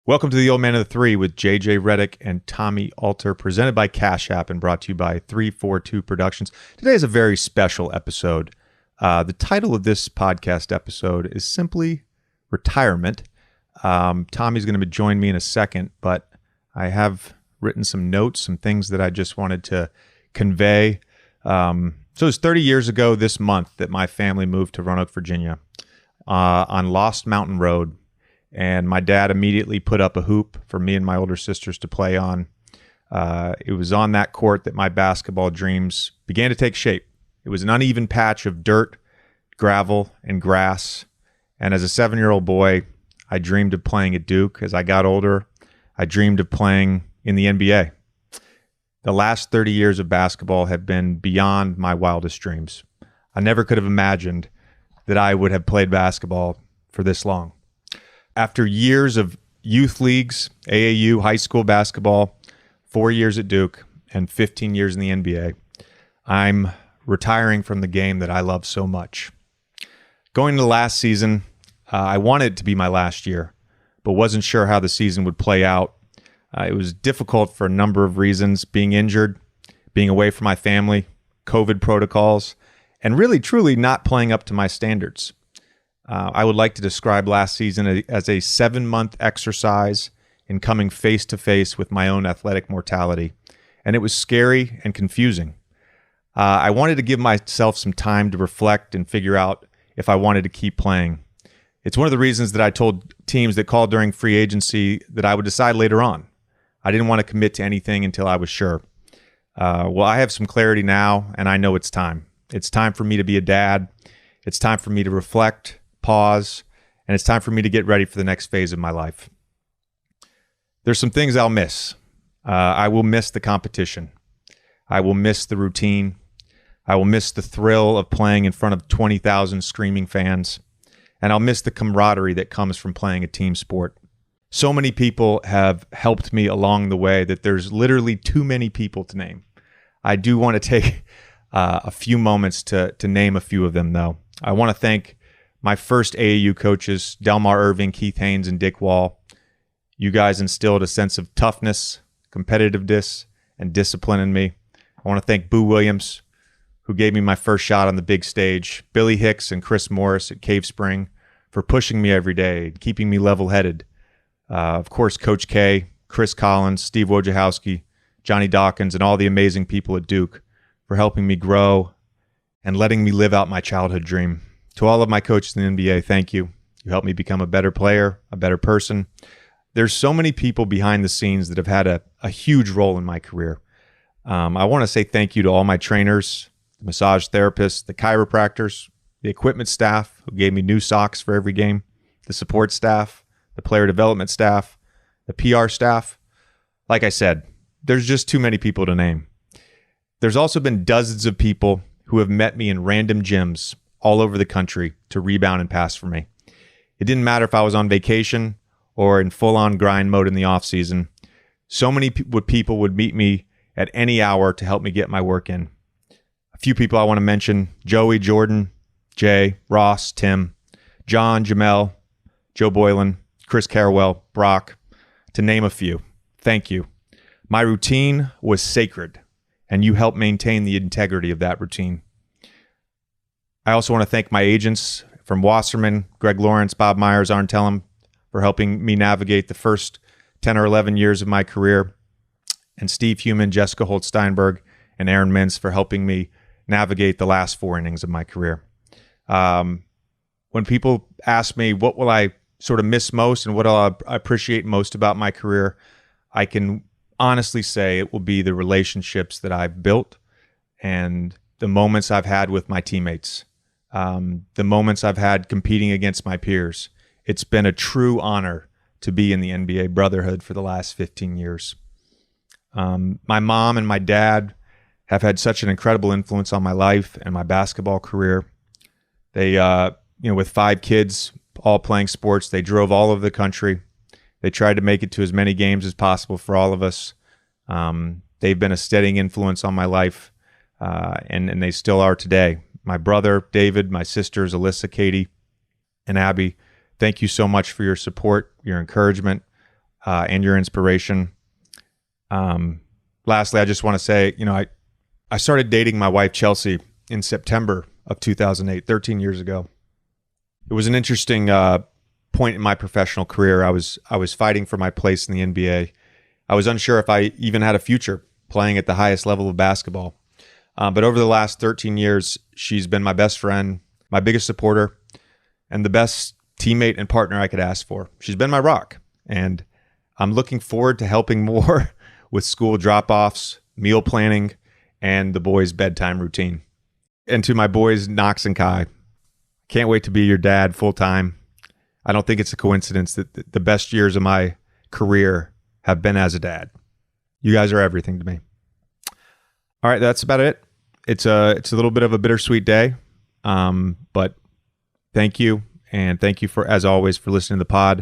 Welcome to the Old Man of the Three with JJ Redick and Tommy Alter, presented by Cash App and brought to you by 342 Productions. Today is a very special episode. The title of this podcast episode is simply Retirement. Tommy's going to join me in a second, but I have written some notes, some things that I just wanted to convey. So it was 30 years ago this month that my family moved to Roanoke, Virginia, on Lost Mountain Road. And my dad immediately put up a hoop for me and my older sisters to play on. It was on that court that my basketball dreams began to take shape. It was an uneven patch of dirt, gravel, and grass. And as a 7-year-old boy, I dreamed of playing at Duke. As I got older, I dreamed of playing in the NBA. The last 30 years of basketball have been beyond my wildest dreams. I never could have imagined that I would have played basketball for this long. After years of youth leagues, AAU, high school basketball, 4 years at Duke, and 15 years in the NBA, I'm retiring from the game that I love so much. Going into last season, I wanted it to be my last year, but wasn't sure how the season would play out. It was difficult for a number of reasons: being injured, being away from my family, COVID protocols, and really, truly not playing up to my standards. I would like to describe last season as a 7-month exercise in coming face to face with my own athletic mortality. And it was scary and confusing. I wanted to give myself some time to reflect and figure out if I wanted to keep playing. It's one of the reasons that I told teams that called during free agency that I would decide later on. I didn't want to commit to anything until I was sure. Well, I have some clarity now, and I know it's time. It's time for me to be a dad. It's time for me to reflect, pause, and it's time for me to get ready for the next phase of my life. There's some things I'll miss. I will miss the competition. I will miss the routine. I will miss the thrill of playing in front of 20,000 screaming fans. And I'll miss the camaraderie that comes from playing a team sport. So many people have helped me along the way that there's literally too many people to name. I do want to take a few moments to name a few of them, though. I want to thank my first AAU coaches, Delmar Irving, Keith Haynes, and Dick Wall. You guys instilled a sense of toughness, competitiveness, and discipline in me. I want to thank Boo Williams, who gave me my first shot on the big stage, Billy Hicks and Chris Morris at Cave Spring for pushing me every day, keeping me level-headed. Of course, Coach K, Chris Collins, Steve Wojciechowski, Johnny Dawkins, and all the amazing people at Duke for helping me grow and letting me live out my childhood dream. To all of my coaches in the NBA, thank you. You helped me become a better player, a better person. There's so many people behind the scenes that have had a huge role in my career. I want to say thank you to all my trainers, the massage therapists, the chiropractors, the equipment staff who gave me new socks for every game, the support staff, the player development staff, the PR staff. Like I said, there's just too many people to name. There's also been dozens of people who have met me in random gyms all over the country to rebound and pass for me. It didn't matter if I was on vacation or in full-on grind mode in the off-season. So many people would meet me at any hour to help me get my work in. A few people I want to mention: Joey, Jordan, Jay, Ross, Tim, John, Jamel, Joe Boylan, Chris Carwell, Brock, to name a few. Thank you. My routine was sacred, and you helped maintain the integrity of that routine. I also want to thank my agents from Wasserman, Greg Lawrence, Bob Myers, Arn Tellem, for helping me navigate the first 10 or 11 years of my career, and Steve Human, Jessica Holt-Steinberg, and Aaron Mintz for helping me navigate the last 4 innings of my career. When people ask me what will I sort of miss most and what I'll appreciate most about my career, I can honestly say it will be the relationships that I've built and the moments I've had with my teammates. The moments I've had competing against my peers. It's been a true honor to be in the NBA brotherhood for the last 15 years. My mom and my dad have had such an incredible influence on my life and my basketball career. They, with 5 kids, all playing sports, they drove all over the country. They tried to make it to as many games as possible for all of us. They've been a steadying influence on my life, and they still are today. My brother, David, my sisters, Alyssa, Katie, and Abby, thank you so much for your support, your encouragement. and your inspiration. Lastly, I just want to say, I started dating my wife, Chelsea, in September of 2008, 13 years ago. It was an interesting point in my professional career. I was fighting for my place in the NBA. I was unsure if I even had a future playing at the highest level of basketball. But over the last 13 years, she's been my best friend, my biggest supporter, and the best teammate and partner I could ask for. She's been my rock, and I'm looking forward to helping more with school drop-offs, meal planning, and the boys' bedtime routine. And to my boys, Knox and Kai, can't wait to be your dad full-time. I don't think it's a coincidence that the best years of my career have been as a dad. You guys are everything to me. All right, that's about it. It's a little bit of a bittersweet day, but thank you, and thank you as always for listening to the pod.